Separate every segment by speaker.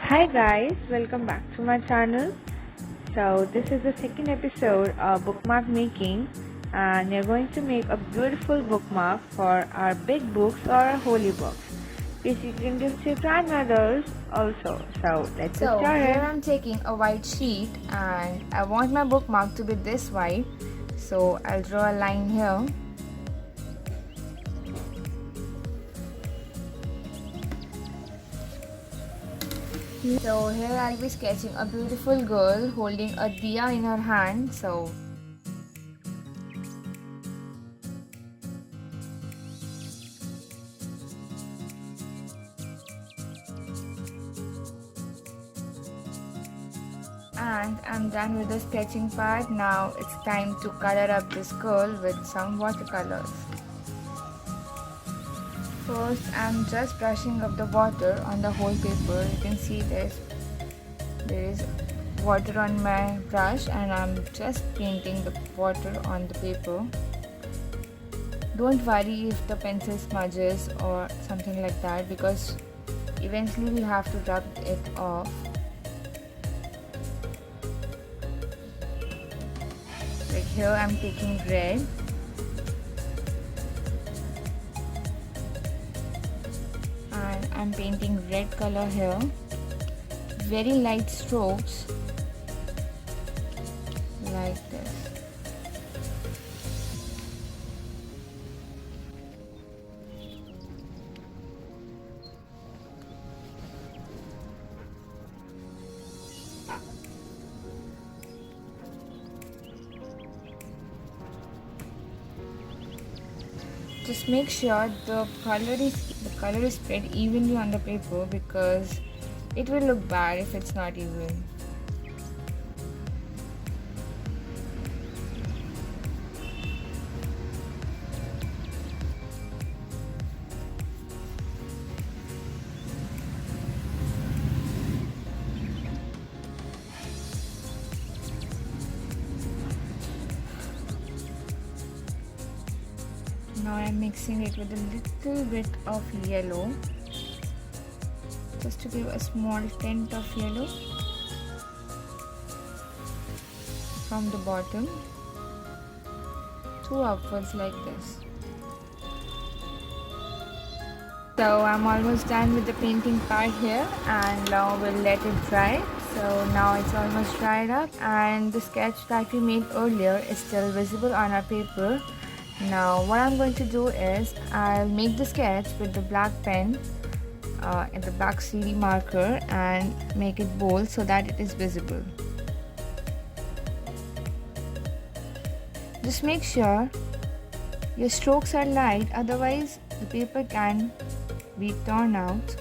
Speaker 1: Hi guys, welcome back to my channel. So this is the second episode of bookmark making, and we're going to make a beautiful bookmark for our big books or our holy books, which you can give to your grandmothers also. So let's get
Speaker 2: So
Speaker 1: started.
Speaker 2: here I'm taking a white sheet and I want my bookmark to be this wide. So I'll draw a line here. So here I'll be sketching a beautiful girl holding a diya in her hand. And I'm done with the sketching part. Now it's time to color up this girl with some watercolors. First, I'm just brushing up the water on the whole paper. You can see there is water on my brush and I'm just painting the water on the paper. Don't worry if the pencil smudges or something like that, because eventually we have to rub it off. Like here I'm taking red. And I'm painting red color here. Very light strokes like this. Just make sure the color is spread evenly on the paper, because it will look bad if it's not even. Now I'm mixing it with a little bit of yellow, just to give a small tint of yellow from the bottom to upwards like this. So I'm almost done with the painting part here, and now we'll let it dry. So now it's almost dried up and the sketch that we made earlier is still visible on our paper. Now what I'm going to do is I'll make the sketch with the black pen and the black CD marker and make it bold so that it is visible. Just make sure your strokes are light, otherwise the paper can be torn out.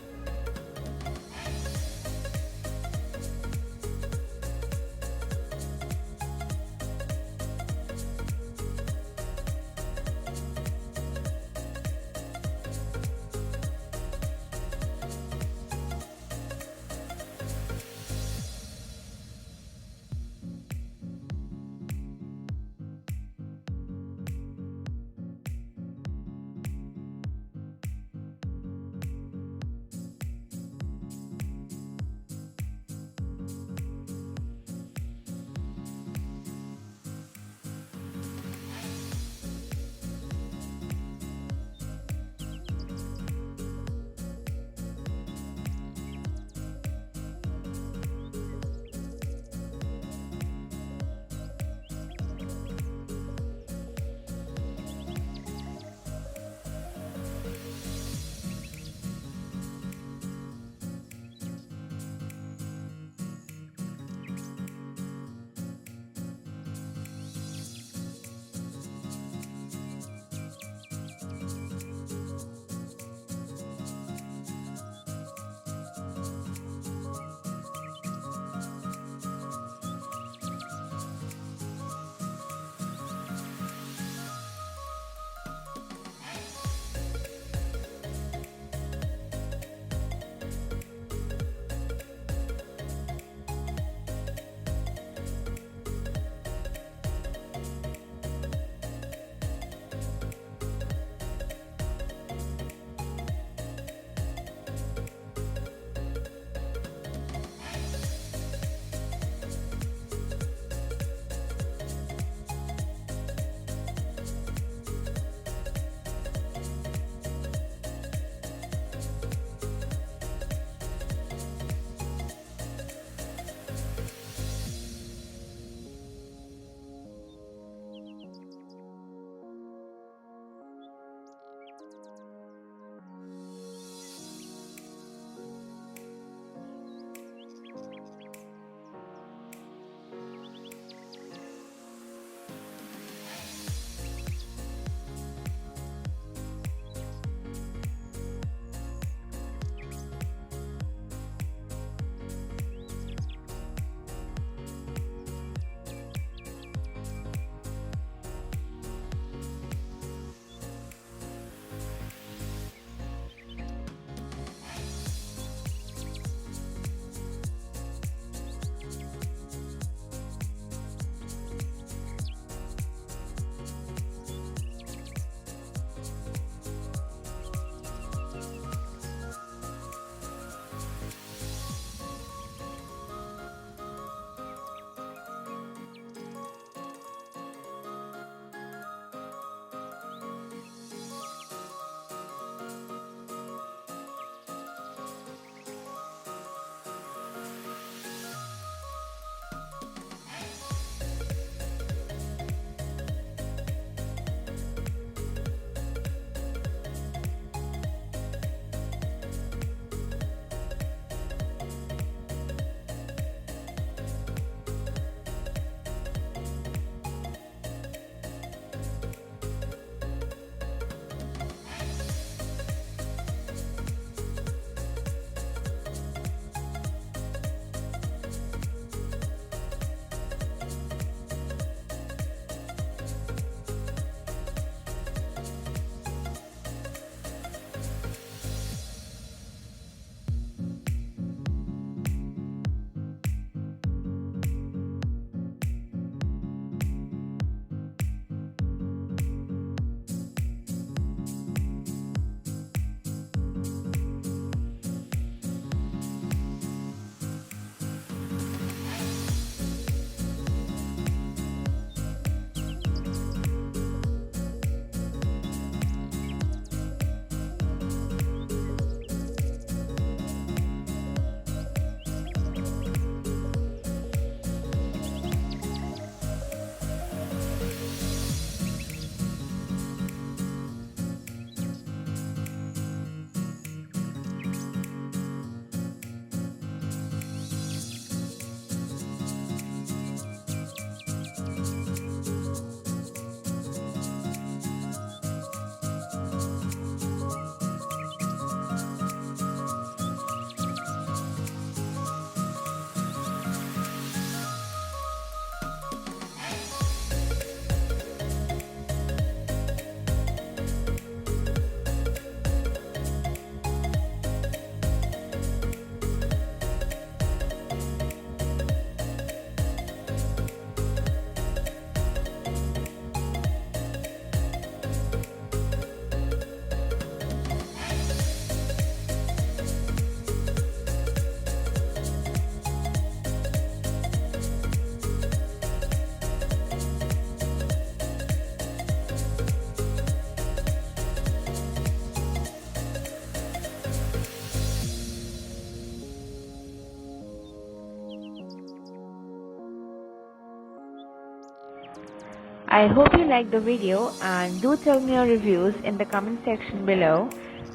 Speaker 1: I hope you liked the video and do tell me your reviews in the comment section below.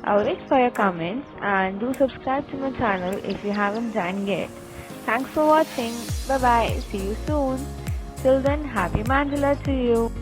Speaker 1: I'll wait for your comments and do subscribe to my channel if you haven't done yet. Thanks for watching. Bye bye. See you soon. Till then, happy Mandala to you.